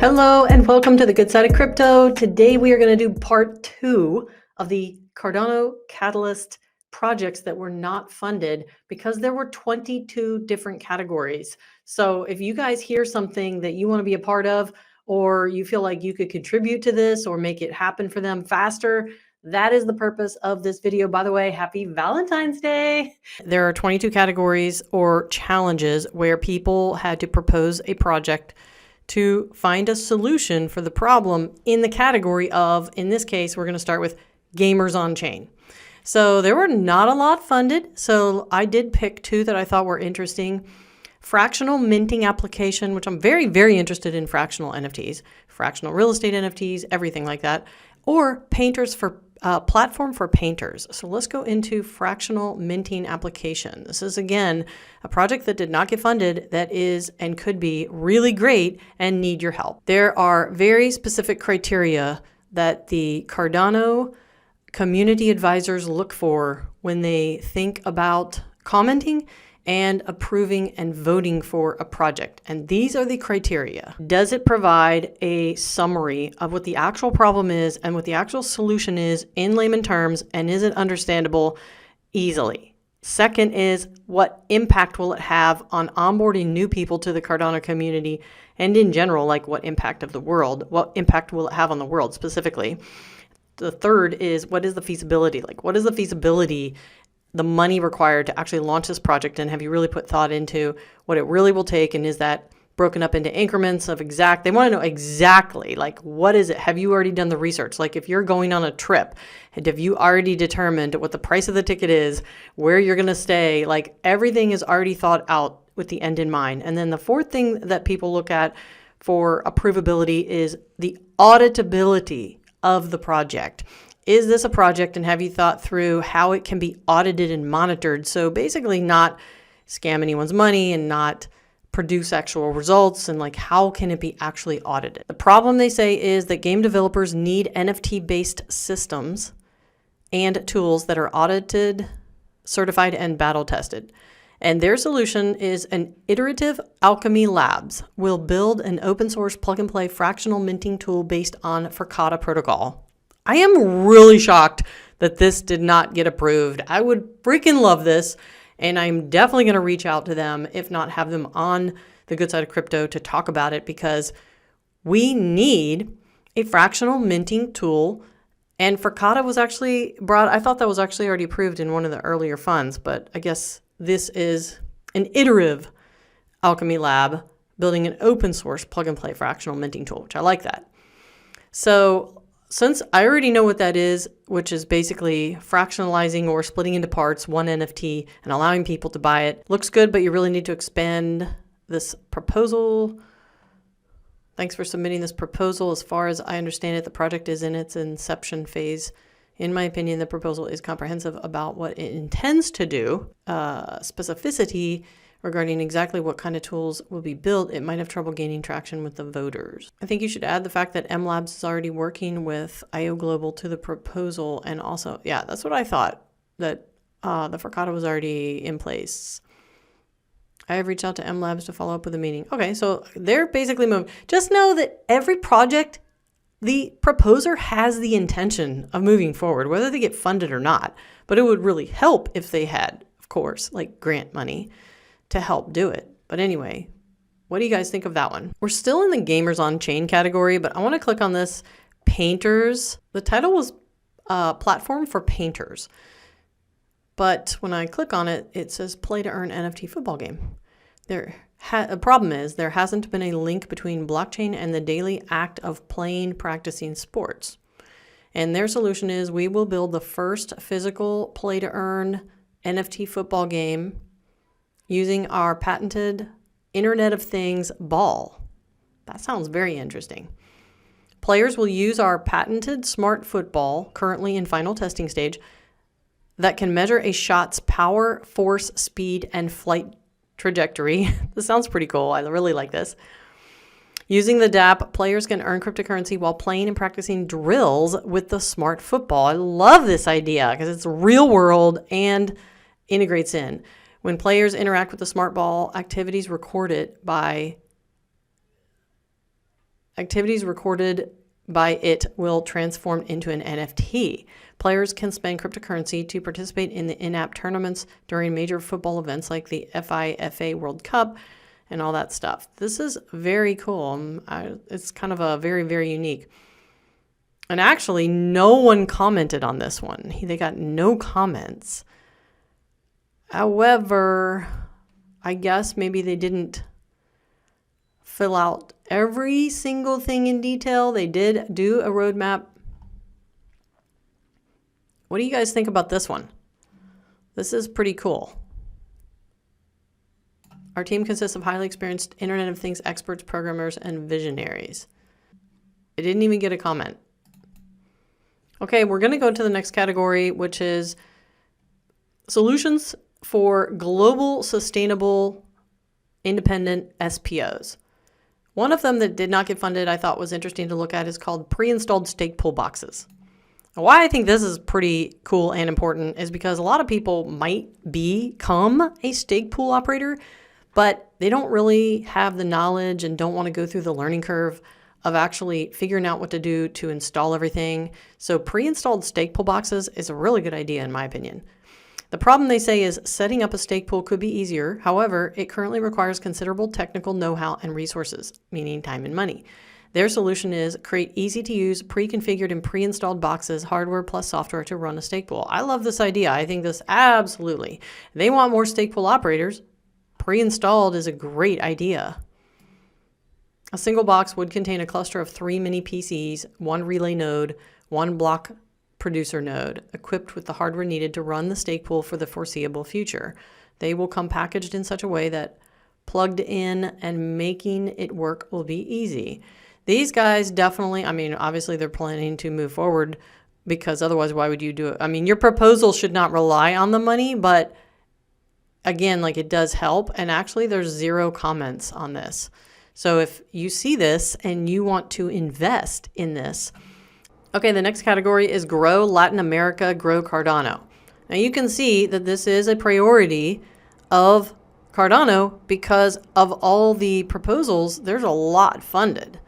Hello and welcome to the Good Side of Crypto. Today we are going to do part 2 of the Cardano Catalyst projects that were not funded because there were 22 different categories. So if you guys hear something that you want to be a part of, or you feel like you could contribute to this or make it happen for them faster, that is the purpose of this video. By the way, happy Valentine's Day. There are 22 categories or challenges where people had to propose a project to find a solution for the problem in the category of, in this case, we're going to start with gamers on chain. So there were not a lot funded. So I did pick 2 that I thought were interesting. Fractional minting application, which I'm very, very interested in fractional NFTs, fractional real estate NFTs, everything like that, or painters for platform for painters. So let's go into fractional minting application. This is, again, a project that did not get funded that is and could be really great and need your help. There are very specific criteria that the Cardano community advisors look for when they think about commenting and approving and voting for a project. And these are the criteria. Does it provide a summary of what the actual problem is and what the actual solution is in layman terms, and is it understandable easily? Second is, what impact will it have on onboarding new people to the Cardano community, and in general, like what impact will it have on the world specifically? The third is, what is the feasibility? Like, what is the feasibility, the money required to actually launch this project, and have you really put thought into what it really will take, and is that broken up into increments of they want to know exactly, like, what is it? Have you already done the research? Like, if you're going on a trip, and have you already determined what the price of the ticket is, where you're going to stay? Like, everything is already thought out with the end in mind. And then the fourth thing that people look at for approvability is the auditability of the project. Is this a project, and have you thought through how it can be audited and monitored? So basically not scam anyone's money and not produce actual results, and like, how can it be actually audited? The problem, they say, is that game developers need NFT-based systems and tools that are audited, certified, and battle tested. And their solution is an iterative Alchemy Labs will build an open source plug and play fractional minting tool based on Fractional protocol. I am really shocked that this did not get approved. I would freaking love this, and I'm definitely going to reach out to them, if not have them on the Good Side of Crypto to talk about it, because we need a fractional minting tool. And Fractional was actually I thought that was actually already approved in one of the earlier funds, but I guess this is an iterative Alchemy Lab building an open source plug and play fractional minting tool, which I like that. So since I already know what that is, which is basically fractionalizing or splitting into parts one NFT and allowing people to buy it, looks good, but you really need to expand this proposal. Thanks for submitting this proposal. As far as I understand it, the project is in its inception phase. In my opinion, the proposal is comprehensive about what it intends to do. Specificity regarding exactly what kind of tools will be built, it might have trouble gaining traction with the voters. I think you should add the fact that M Labs is already working with IO Global to the proposal. And also, yeah, that's what I thought, that the Fractional was already in place. I have reached out to M Labs to follow up with a meeting. Okay, so they're basically moving. Just know that every project, the proposer has the intention of moving forward, whether they get funded or not. But it would really help if they had, of course, like grant money to help do it. But anyway, what do you guys think of that one? We're still in the gamers on chain category, but I want to click on this painters. The title was platform for painters. But when I click on it, it says play to earn NFT football game. The problem is there hasn't been a link between blockchain and the daily act of playing, practicing sports. And their solution is, we will build the first physical play to earn NFT football game using our patented Internet of Things ball. That sounds very interesting. Players will use our patented smart football, currently in final testing stage, that can measure a shot's power, force, speed, and flight trajectory. This sounds pretty cool. I really like this. Using the DApp, players can earn cryptocurrency while playing and practicing drills with the smart football. I love this idea because it's real world and integrates in. When players interact with the smart ball, activities recorded by Activities recorded by it will transform into an NFT. Players can spend cryptocurrency to participate in the in-app tournaments during major football events like the FIFA World Cup and all that stuff. This is very cool. It's kind of a very, very unique. And actually, no one commented on this one. They got no comments. However, I guess maybe they didn't fill out every single thing in detail. They did do a roadmap. What do you guys think about this one? This is pretty cool. Our team consists of highly experienced Internet of Things experts, programmers, and visionaries. It didn't even get a comment. Okay, we're going to go to the next category, which is solutions for global sustainable independent SPOs. One of them that did not get funded I thought was interesting to look at is called pre-installed stake pool boxes. Why I think this is pretty cool and important is because a lot of people might become a stake pool operator, but they don't really have the knowledge and don't want to go through the learning curve of actually figuring out what to do to install everything. So pre-installed stake pool boxes is a really good idea in my opinion. The problem they say is setting up a stake pool could be easier. However, it currently requires considerable technical know-how and resources, meaning time and money. Their solution is create easy-to-use, pre-configured and pre-installed boxes, hardware plus software to run a stake pool. I love this idea. I think this absolutely. They want more stake pool operators. Pre-installed is a great idea. A single box would contain a cluster of 3 mini PCs, 1 relay node, 1 block producer node, equipped with the hardware needed to run the stake pool for the foreseeable future. They will come packaged in such a way that plugged in and making it work will be easy. These guys definitely, I mean, obviously they're planning to move forward because otherwise why would you do it? I mean, your proposal should not rely on the money, but again, like it does help. And actually there's 0 comments on this. So if you see this and you want to invest in this, okay, the next category is Grow Latin America, Grow Cardano. Now you can see that this is a priority of Cardano because of all the proposals. There's a lot funded.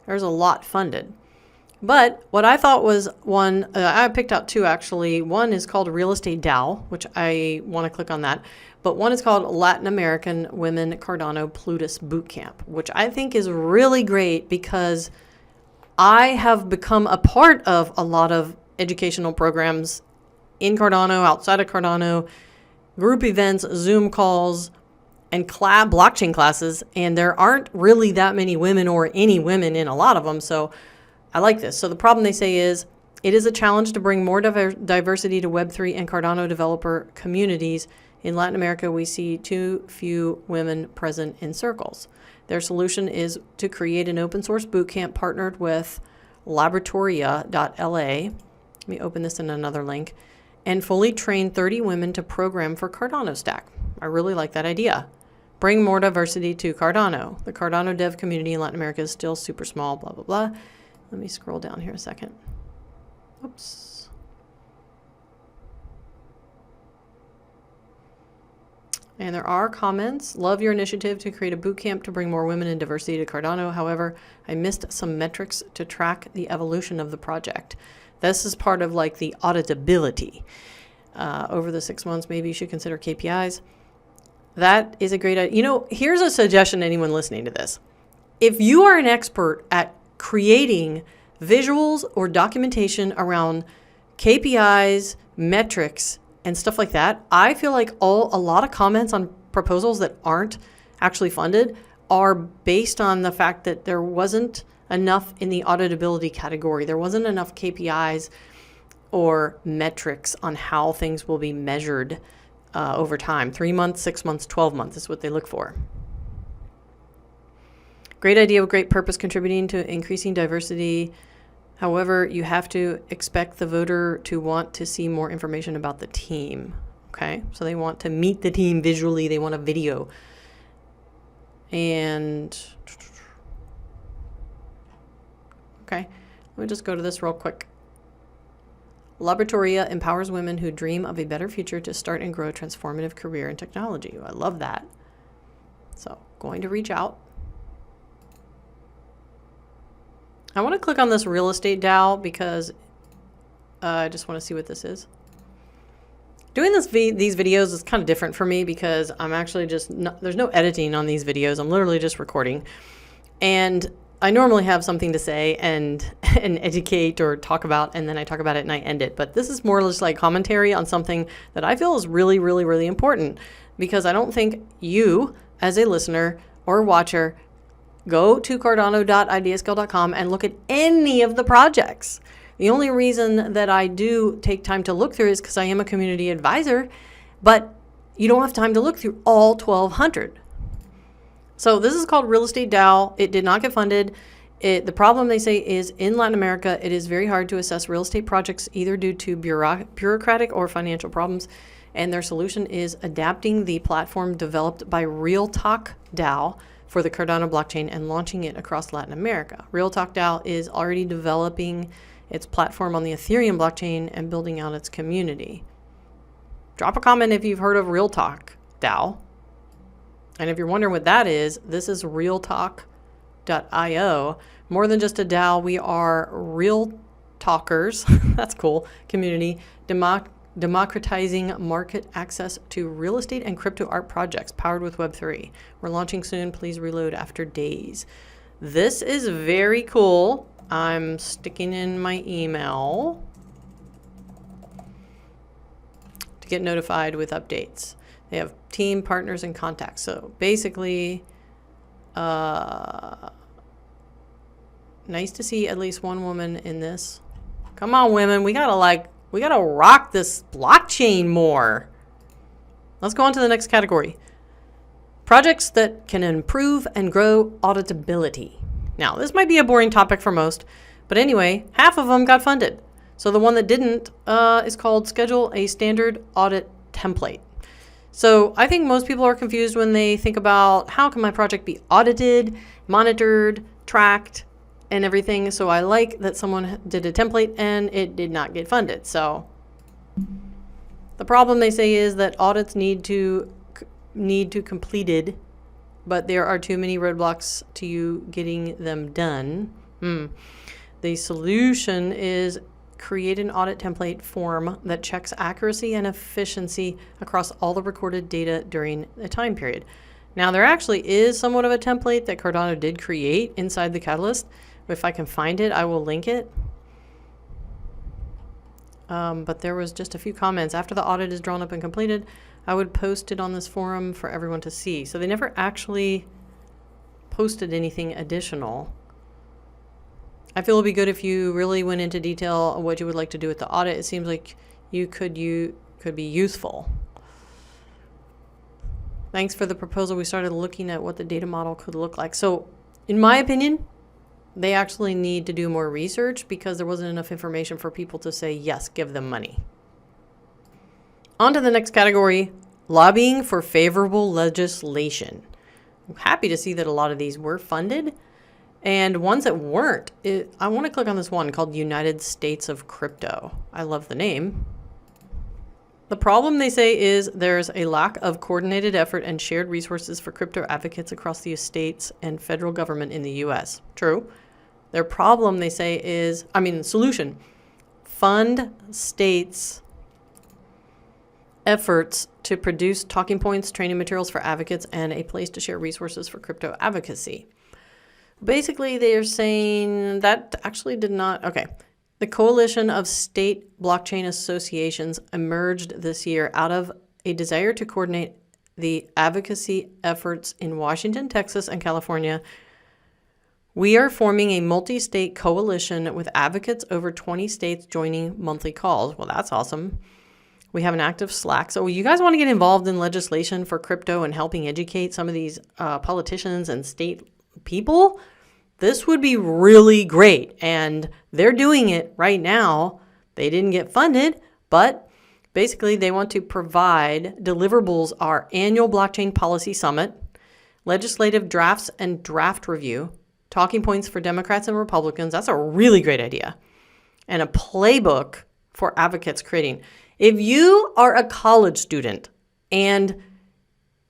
There's a lot funded. But what I thought was one, I picked out 2 actually. One is called Real Estate DAO, which I want to click on that. But one is called Latin American Women Cardano Plutos Bootcamp, which I think is really great because I have become a part of a lot of educational programs in Cardano, outside of Cardano, group events, Zoom calls, and blockchain classes. And there aren't really that many women or any women in a lot of them. So I like this. So the problem they say is it is a challenge to bring more diversity to Web3 and Cardano developer communities. In Latin America, we see too few women present in circles. Their solution is to create an open source bootcamp partnered with laboratoria.la. Let me open this in another link. And fully train 30 women to program for Cardano Stack. I really like that idea. Bring more diversity to Cardano. The Cardano dev community in Latin America is still super small, blah, blah, blah. Let me scroll down here a second. Oops. And there are comments. Love your initiative to create a bootcamp to bring more women and diversity to Cardano. However, I missed some metrics to track the evolution of the project. This is part of like the auditability. Over the 6 months, maybe you should consider KPIs. That is a great idea. You know, here's a suggestion to anyone listening to this. If you are an expert at creating visuals or documentation around KPIs, metrics, and stuff like that, I feel like a lot of comments on proposals that aren't actually funded are based on the fact that there wasn't enough in the auditability category. There wasn't enough KPIs or metrics on how things will be measured over time. 3 months, 6 months, 12 months is what they look for. Great idea with great purpose contributing to increasing diversity. However, you have to expect the voter to want to see more information about the team. Okay, so they want to meet the team visually. They want a video. And okay, let me just go to this real quick. Laboratoria empowers women who dream of a better future to start and grow a transformative career in technology. I love that. So going to reach out. I want to click on this real estate DAO because I just want to see what this is. Doing these videos is kind of different for me because I'm actually just there's no editing on these videos. I'm literally just recording. And I normally have something to say and educate or talk about, and then I talk about it and I end it. But this is more or less like commentary on something that I feel is really, really, really important, because I don't think you as a listener or watcher go to cardano.ideascale.com and look at any of the projects. The only reason that I do take time to look through is because I am a community advisor, but you don't have time to look through all 1,200. So this is called Real Estate DAO. It did not get funded. The problem, they say, is in Latin America, it is very hard to assess real estate projects either due to bureaucratic or financial problems. And their solution is adapting the platform developed by RealTalk DAO for the Cardano blockchain and launching it across Latin America. RealTalk DAO is already developing its platform on the Ethereum blockchain and building out its community. Drop a comment if you've heard of RealTalk DAO. And if you're wondering what that is, this is realtalk.io. More than just a DAO, we are real talkers, that's cool, community, democratizing market access to real estate and crypto art projects powered with Web3. We're launching soon. Please reload after days. This is very cool. I'm sticking in my email to get notified with updates. They have team, partners, and contacts. So basically, nice to see at least one woman in this. Come on, women. We gotta rock this blockchain more. Let's go on to the next category. Projects that can improve and grow auditability. Now, this might be a boring topic for most, but anyway, half of them got funded. So the one that didn't is called Schedule a Standard Audit Template. So I think most people are confused when they think about how can my project be audited, monitored, tracked, and everything. So I like that someone did a template and it did not get funded. So the problem, they say, is that audits need to completed, but there are too many roadblocks to you getting them done. The solution is create an audit template form that checks accuracy and efficiency across all the recorded data during a time period. Now, there actually is somewhat of a template that Cardano did create inside the Catalyst. If I can find it, I will link it. But there was just a few comments. After the audit is drawn up and completed, I would post it on this forum for everyone to see. So they never actually posted anything additional. I feel it'd be good if you really went into detail on what you would like to do with the audit. It seems like you could be useful. Thanks for the proposal. We started looking at what the data model could look like. So in my opinion, they actually need to do more research because there wasn't enough information for people to say, yes, give them money. On to the next category, lobbying for favorable legislation. I'm happy to see that a lot of these were funded. And ones that weren't, I want to click on this one called United States of Crypto. I love the name. The problem, they say, is there's a lack of coordinated effort and shared resources for crypto advocates across the states and federal government in the US. True. Their problem, they say, is, solution, fund states' efforts to produce talking points, training materials for advocates, and a place to share resources for crypto advocacy. Basically, they are saying that actually did not, okay. The coalition of state blockchain associations emerged this year out of a desire to coordinate the advocacy efforts in Washington, Texas, and California. We are forming a multi-state coalition with advocates over 20 states joining monthly calls. Well, that's awesome. We have an active Slack. So you guys want to get involved in legislation for crypto and helping educate some of these politicians and state people? This would be really great. And they're doing it right now. They didn't get funded, but basically they want to provide deliverables are annual blockchain policy summit, legislative drafts and draft review, talking points for Democrats and Republicans. That's a really great idea. And a playbook for advocates creating. If you are a college student and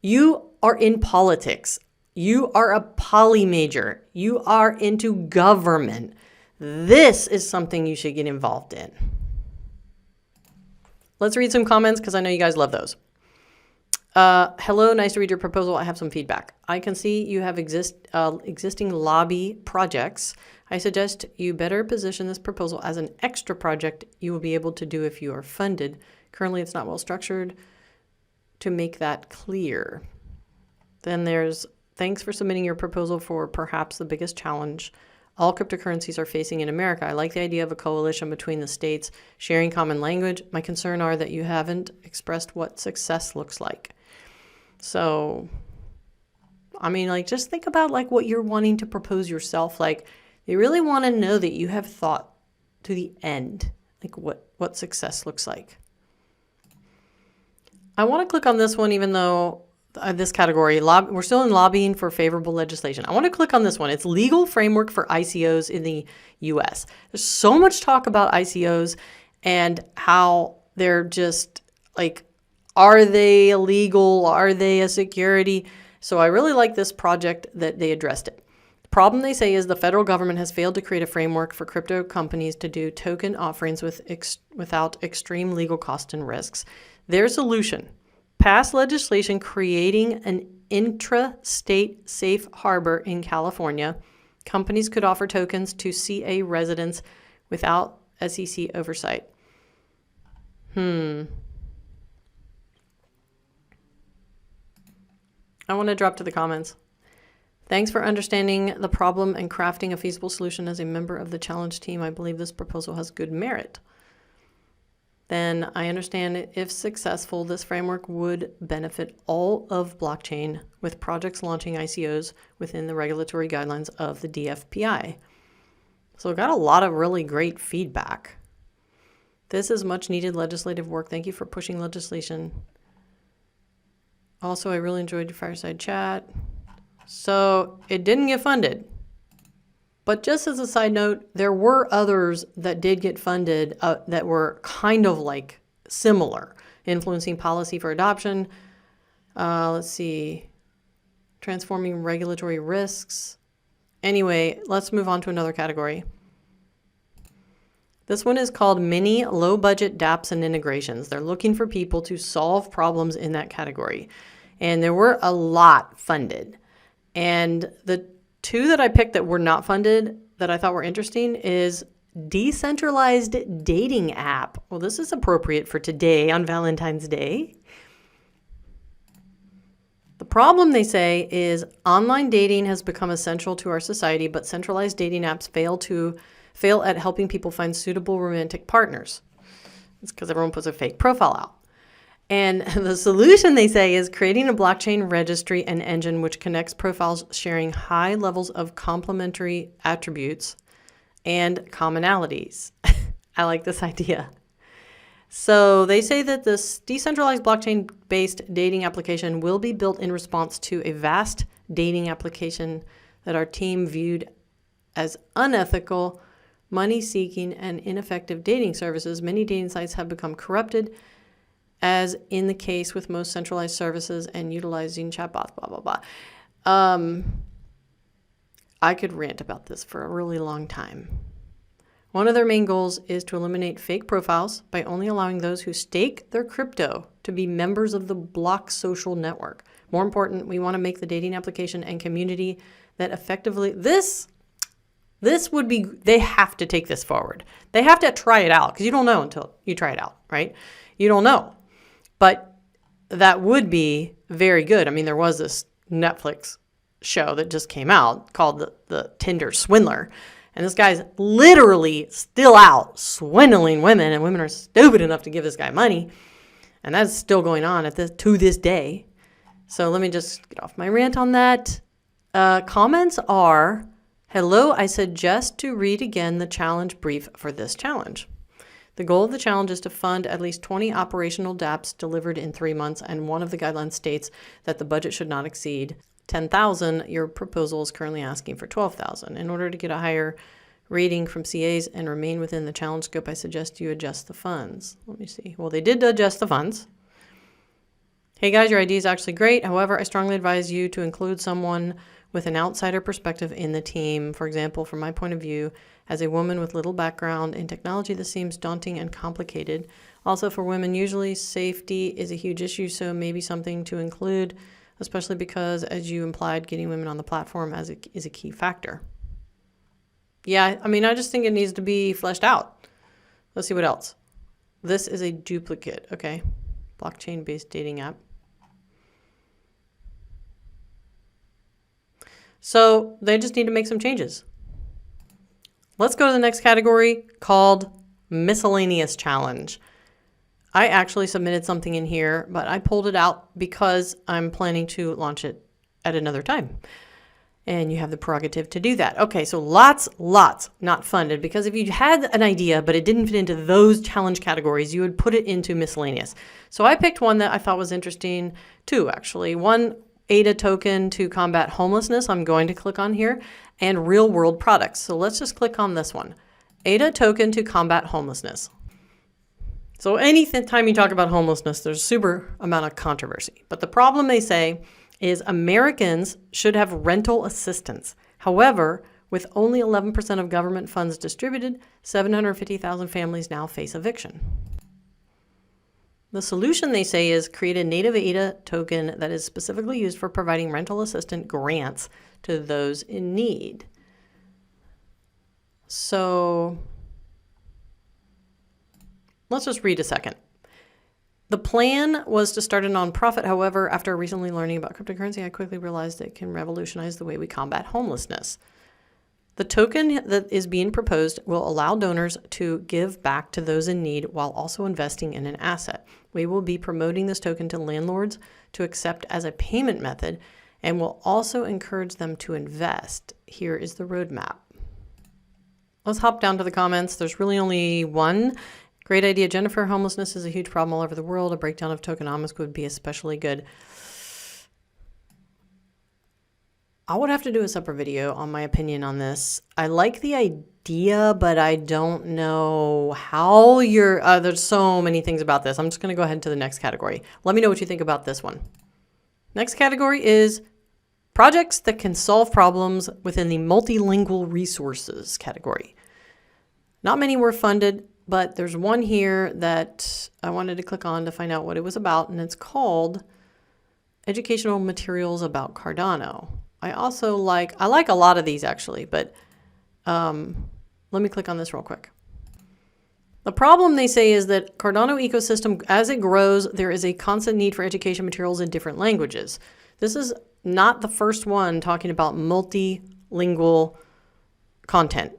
you are in politics, you are a poly major, you are into government, This is something you should get involved in. Let's read some comments because I know you guys love those. Hello, nice to read your proposal. I have some feedback. I can see you have existing lobby projects. I suggest you better position this proposal as an extra project you will be able to do if you are funded. Currently, it's not well structured to make that clear. Then there's, thanks for submitting your proposal for perhaps the biggest challenge all cryptocurrencies are facing in America. I like the idea of a coalition between the states sharing common language. My concern are that you haven't expressed what success looks like. So, I mean, like, just think about like what you're wanting to propose yourself. Like, they really want to know that you have thought to the end, like what success looks like. I want to click on this one, even though this category, we're still in lobbying for favorable legislation. I want to click on this one. It's legal framework for ICOs in the US. There's so much talk about ICOs and how they're just like, are they illegal? Are they a security? So I really like this project that they addressed it. The problem, they say, is the federal government has failed to create a framework for crypto companies to do token offerings without extreme legal costs and risks. Their solution: pass legislation creating an intra-state safe harbor in California. Companies could offer tokens to CA residents without SEC oversight. I want to drop to the comments. Thanks for understanding the problem and crafting a feasible solution. As a member of the challenge team, I believe this proposal has good merit. Then I understand if successful, this framework would benefit all of blockchain, with projects launching ICOs within the regulatory guidelines of the DFPI. So I got a lot of really great feedback. This is much needed legislative work. Thank you for pushing legislation. Also, I really enjoyed your fireside chat. So it didn't get funded. But just as a side note, there were others that did get funded that were kind of like similar, influencing policy for adoption. Let's see, transforming regulatory risks. Anyway, let's move on to another category. This one is called mini low budget dApps and integrations. They're looking for people to solve problems in that category. And there were a lot funded. And the two that I picked that were not funded that I thought were interesting is Decentralized Dating App. Well, this is appropriate for today on Valentine's Day. The problem, they say, is online dating has become essential to our society, but centralized dating apps fail at helping people find suitable romantic partners. It's because everyone puts a fake profile out. And the solution, they say, is creating a blockchain registry and engine which connects profiles sharing high levels of complementary attributes and commonalities. I like this idea. So they say that this decentralized blockchain-based dating application will be built in response to a vast dating application that our team viewed as unethical, money-seeking, and ineffective dating services. Many dating sites have become corrupted, as in the case with most centralized services and utilizing chatbots, blah, blah, blah. I could rant about this for a really long time. One of their main goals is to eliminate fake profiles by only allowing those who stake their crypto to be members of the block social network. More important, we want to make the dating application and community that effectively, this would be, they have to take this forward. They have to try it out because you don't know until you try it out, right? You don't know. But that would be very good. I mean, there was this Netflix show that just came out called the Tinder Swindler. And this guy's literally still out swindling women, and women are stupid enough to give this guy money. And that's still going on to this day. So let me just get off my rant on that. Comments are, hello, I suggest to read again the challenge brief for this challenge. The goal of the challenge is to fund at least 20 operational dApps delivered in 3 months, and one of the guidelines states that the budget should not exceed $10,000. Your proposal is currently asking for $12,000. In order to get a higher rating from CAs and remain within the challenge scope, I suggest you adjust the funds. Let me see. Well, they did adjust the funds. Hey guys, your idea is actually great. However, I strongly advise you to include someone with an outsider perspective in the team. For example, from my point of view, as a woman with little background in technology, this seems daunting and complicated. Also, for women, usually safety is a huge issue, so maybe something to include, especially because, as you implied, getting women on the platform is a key factor. Yeah, I mean, I just think it needs to be fleshed out. Let's see what else. This is a duplicate, okay? Blockchain-based dating app. So they just need to make some changes. Let's go to the next category called Miscellaneous Challenge. I actually submitted something in here, but I pulled it out because I'm planning to launch it at another time. And you have the prerogative to do that. Okay, so lots not funded, because if you had an idea but it didn't fit into those challenge categories, you would put it into miscellaneous. So I picked one that I thought was interesting, two actually. One, ADA token to combat homelessness. I'm going to click on here, and real world products. So let's just click on this one. ADA token to combat homelessness. So anytime you talk about homelessness, there's a super amount of controversy. But the problem, they say, is Americans should have rental assistance. However, with only 11% of government funds distributed, 750,000 families now face eviction. The solution, they say, is create a native ADA token that is specifically used for providing rental assistance grants to those in need. So let's just read a second. The plan was to start a nonprofit. However, after recently learning about cryptocurrency, I quickly realized it can revolutionize the way we combat homelessness. The token that is being proposed will allow donors to give back to those in need while also investing in an asset. We will be promoting this token to landlords to accept as a payment method, and will also encourage them to invest. Here is the roadmap. Let's hop down to the comments. There's really only one. Great idea, Jennifer. Homelessness is a huge problem all over the world. A breakdown of tokenomics would be especially good. I would have to do a separate video on my opinion on this. I like the idea, but I don't know how there's so many things about this. I'm just going to go ahead to the next category. Let me know what you think about this one. Next category is projects that can solve problems within the multilingual resources category. Not many were funded, but there's one here that I wanted to click on to find out what it was about, and it's called Educational Materials About Cardano. I like a lot of these actually, but let me click on this real quick. The problem, they say, is that Cardano ecosystem, as it grows, there is a constant need for education materials in different languages. This is not the first one talking about multilingual content.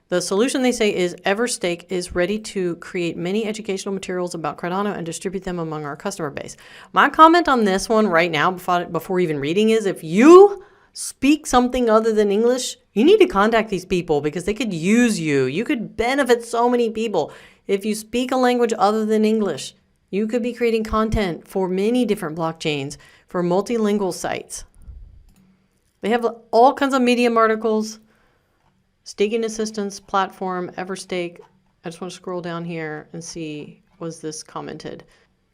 The solution, they say, is Everstake is ready to create many educational materials about Cardano and distribute them among our customer base. My comment on this one right now, before even reading, is if you speak something other than English, you need to contact these people because they could use you. You could benefit so many people. If you speak a language other than English, you could be creating content for many different blockchains, for multilingual sites. They have all kinds of Medium articles. Staking assistance platform, Everstake. I just want to scroll down here and see, was this commented?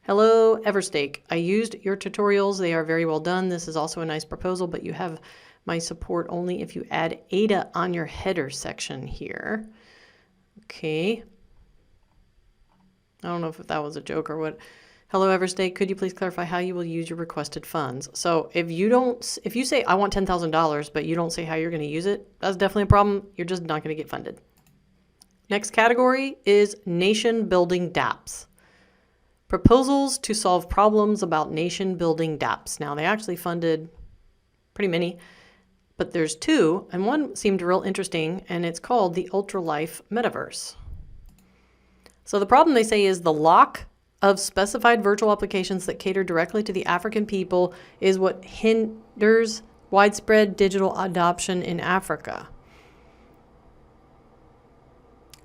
Hello, Everstake. I used your tutorials. They are very well done. This is also a nice proposal, but you have my support only if you add ADA on your header section here. Okay. I don't know if that was a joke or what. Hello, Everstake. Could you please clarify how you will use your requested funds? So if you say I want $10,000, but you don't say how you're going to use it, that's definitely a problem. You're just not going to get funded. Next category is nation building dApps. Proposals to solve problems about nation building dApps. Now they actually funded pretty many, but there's two, and one seemed real interesting, and it's called the Ultralife Metaverse. So the problem, they say, is the lock of specified virtual applications that cater directly to the African people is what hinders widespread digital adoption in Africa.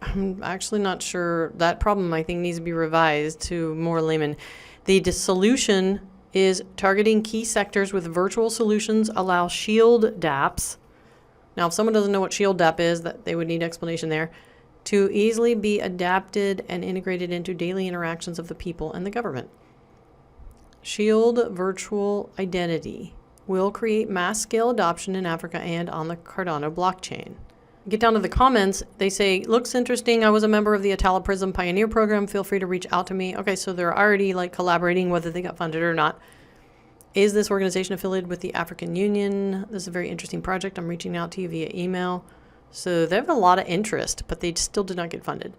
I'm actually not sure. That problem, I think, needs to be revised to more layman. The solution is targeting key sectors with virtual solutions, allow shield dApps. Now, if someone doesn't know what shield dApp is, that they would need explanation there, to easily be adapted and integrated into daily interactions of the people and the government. Shield virtual identity. will create mass scale adoption in Africa and on the Cardano blockchain. Get down to the comments. They say, looks interesting. I was a member of the Atala Prism Pioneer Program. Feel free to reach out to me. Okay, so they're already like collaborating, whether they got funded or not. Is this organization affiliated with the African Union? This is a very interesting project. I'm reaching out to you via email. So they have a lot of interest, but they still did not get funded.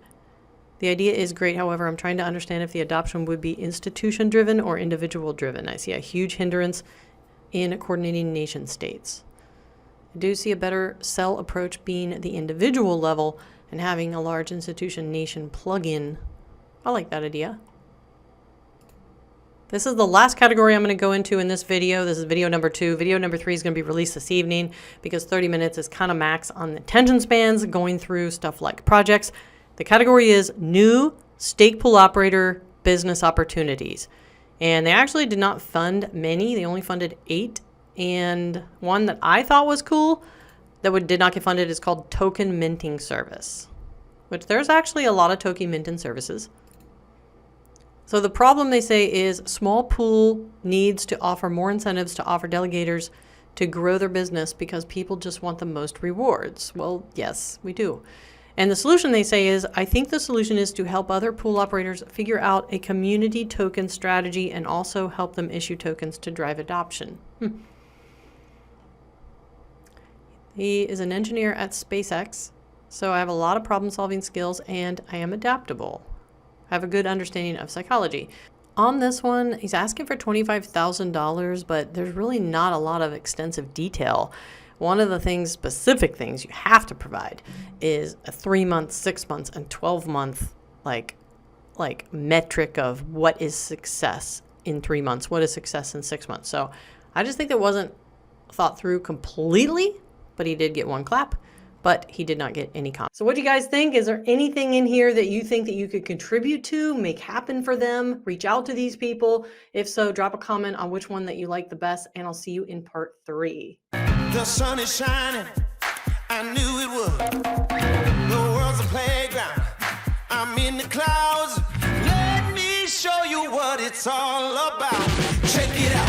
The idea is great. However, I'm trying to understand if the adoption would be institution driven or individual driven. I see a huge hindrance in coordinating nation states. I do see a better sell approach being the individual level and having a large institution nation plug-in. I like that idea. This is the last category I'm going to go into in this video. This is video number 2. Video number 3 is going to be released this evening because 30 minutes is kind of max on the attention spans going through stuff like projects. The category is new stake pool operator business opportunities. And they actually did not fund many. They only funded 8. And one that I thought was cool that did not get funded is called token minting service, which there's actually a lot of token minting services. So the problem they say is small pool needs to offer more incentives to offer delegators to grow their business because people just want the most rewards. Well, yes, we do. And the solution they say is, I think the solution is to help other pool operators figure out a community token strategy and also help them issue tokens to drive adoption. He is an engineer at SpaceX, so I have a lot of problem-solving skills and I am adaptable. I have a good understanding of psychology. On this one, he's asking for $25,000, but there's really not a lot of extensive detail. One of the specific things you have to provide is a 3 month, 6 months, and 12-month like metric of what is success in 3 months, what is success in 6 months. So I just think that wasn't thought through completely, but he did get 1 clap, but he did not get any comments. So what do you guys think? Is there anything in here that you think that you could contribute to, make happen for them, reach out to these people? If so, drop a comment on which one that you like the best, and I'll see you in part 3. The sun is shining, I knew it would. The world's a playground, I'm in the clouds. Let me show you what it's all about. Check it out.